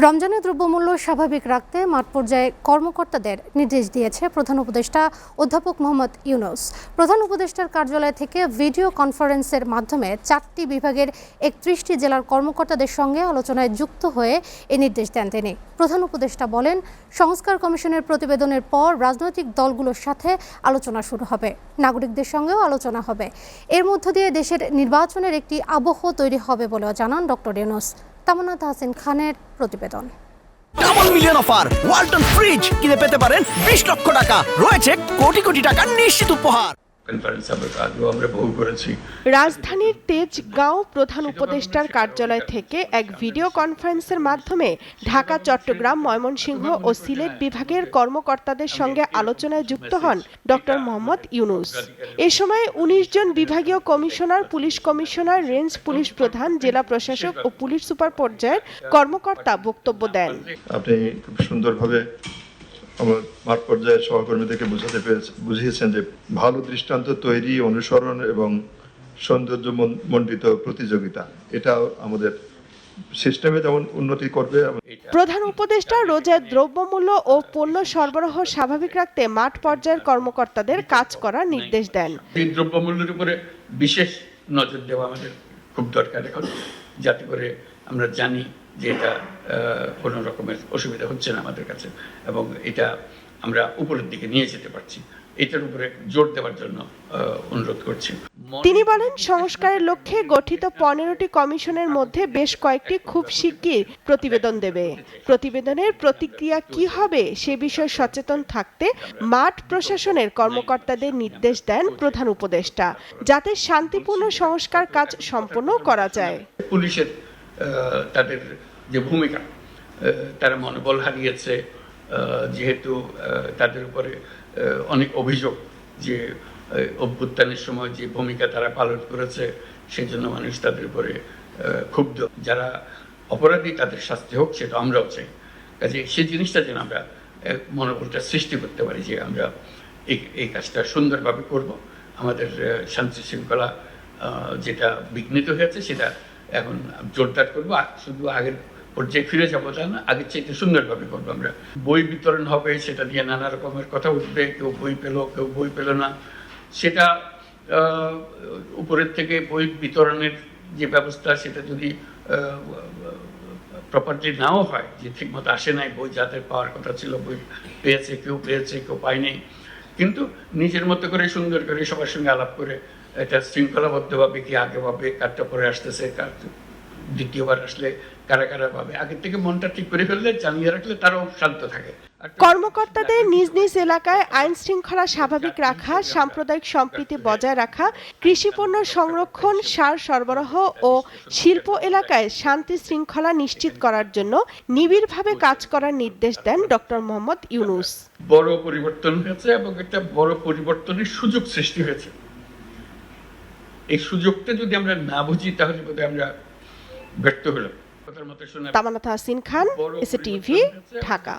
রমজানে দ্রব্যমূল্য স্বাভাবিক রাখতে মাঠ পর্যায়ে কর্মকর্তাদের নির্দেশ দিয়েছে প্রধান উপদেষ্টা অধ্যাপক মোহাম্মদ ইউনূস। প্রধান উপদেষ্টার কার্যালয় থেকে ভিডিও কনফারেন্সের মাধ্যমে 4টি বিভাগের 31টি জেলার কর্মকর্তাদের সঙ্গে আলোচনায় যুক্ত হয়ে এই নির্দেশ দেন তিনি। প্রধান উপদেষ্টা বলেন, সংস্কার কমিশনের প্রতিবেদনের পর রাজনৈতিক দলগুলোর সাথে আলোচনা শুরু হবে, নাগরিকদের সঙ্গেও আলোচনা হবে। এর মধ্য দিয়ে দেশের নির্বাচনের একটি আবহ তৈরি হবে বলেও জানান ডক্টর ইউনূস। তামান্না তাহসিন খানের প্রতিবেদন। Double million offer Walton fridge কিনে পেতে পারেন 20 লক্ষ টাকা, রয়েছে কোটি কোটি টাকার নিশ্চিত উপহার। রাজধানীর তেজগাঁও প্রধান উপদেষ্টার কার্যালয় থেকে এক ভিডিও কনফারেন্সের মাধ্যমে ঢাকা, চট্টগ্রাম, ময়মনসিংহ ও সিলেট বিভাগের কর্মকর্তাদের সঙ্গে আলোচনায় যুক্ত হন ডক্টর মোহাম্মদ ইউনূস। এ সময় 19 জন বিভাগীয় commissioner, police commissioner, range police প্রধান, জেলা প্রশাসক ও পুলিশ সুপার পর্যায়ের কর্মকর্তা বক্তব্য দেন। আপনি খুব সুন্দরভাবে আমার মাঠ পর্যায়ের সহকর্মীদেরকে বুঝিয়েছেন যে ভালো দৃষ্টান্ত তৈরি, অনুসরণ এবং সৌন্দর্য মণ্ডিত প্রতিযোগিতা, এটাও আমাদের সিস্টেমে যেমন উন্নতি করবে। প্রধান উপদেষ্টা রোজায় দ্রব্যমূল্য ও পণ্য সরবরাহ স্বাভাবিক রাখতে মাঠ পর্যায়ের কর্মকর্তাদের কাজ করার নির্দেশ দেন। এই দ্রব্যমূল্যের উপরে বিশেষ নজর দেওয়া আমাদের খুব দরকার এখন, যাতে করে আমরা জানি যে এটা কোনো রকমের অসুবিধা হচ্ছে না আমাদের কাছে, এবং এটা আমরা উপরের দিকে নিয়ে যেতে পারছি। এটার উপরে জোর দেওয়ার জন্য অনুরোধ করছি। তিনি বলেন, সংস্কারের লক্ষ্যে গঠিত 15টি কমিশনের মধ্যে বেশ কয়েকটি খুব শিগগির প্রতিবেদন দেবে। প্রতিবেদনের প্রতিক্রিয়া কি হবে সে বিষয়ে সচেতন থাকতে মাঠ প্রশাসনের কর্মকর্তাদের নির্দেশ দেন প্রধান উপদেষ্টা, যাতে শান্তিপূর্ণ সংস্কার কাজ সম্পন্ন করা যায়। পুলিশের তাদের যে ভূমিকা, তারা মনোবল হারিয়েছে, যেহেতু তাদের উপরে অনেক অভিযোগ যে অভ্যুত্থানের সময় যে ভূমিকা তারা পালন করেছে, সেই জন্য মানুষ তাদের উপরে ক্ষুব্ধ। যারা অপরাধী তাদের শাস্তি হোক, সেটা আমরাও চাই। কাজে সেই জিনিসটা যেন আমরা মনোবলটা সৃষ্টি করতে পারি যে আমরা এই কাজটা সুন্দরভাবে করব। আমাদের শান্তি শৃঙ্খলা যেটা বিঘ্নিত হয়েছে সেটা এখন জোরদার করবো। শুধু আগের পর্যায়ে ফিরে যাবো তা না, আগের চাইতে সুন্দরভাবে করবো। আমরা বই বিতরণ হবে, সেটা নিয়ে নানা রকমের কথা উঠবে, কেউ বই পেলো, কেউ বই পেল না। সেটা উপরের থেকে বই বিতরণের যে ব্যবস্থা, সেটা যদি প্রপারলি নাও হয়, যে ঠিকমতো আসে নাই বই, যাদের পাওয়ার কথা ছিল বই পেয়েছে, কেউ পায়নি, কিন্তু নিজের মতো করে সুন্দর করে সবার সঙ্গে আলাপ করে এটা শৃঙ্খলাবদ্ধভাবে কি আগে ভাবে কারটা পরে আসতেছে, কার দ্বিতীয়বার আসলে কারা কারা ভাবে, আগের থেকে মনটা ঠিক করে ফেললে, জানিয়ে রাখলে তারাও শান্ত থাকে। কর্মকর্তাদের নিজ নিজ এলাকায় আইন শৃঙ্খলা স্বাভাবিক রাখা, সাম্প্রদায়িক সম্প্রীতি বজায় রাখা, কৃষিপণ্য সংরক্ষণ, সার সরবরাহ ও শিল্প এলাকায় শান্তি শৃঙ্খলা নিশ্চিত করার জন্য নিবিড়ভাবে কাজ করার নির্দেশ দেন ডক্টর মোহাম্মদ ইউনূস। বড় পরিবর্তন হয়েছে এবং একটা বড় পরিবর্তনের সুযোগ সৃষ্টি হয়েছে। এই সুযোগটা যদি আমরা না বুঝি, তাহলে বোধহয় আমরা ব্যর্থ হলাম। তামান্না তাহসিন খান, এসএ টিভি, ঢাকা।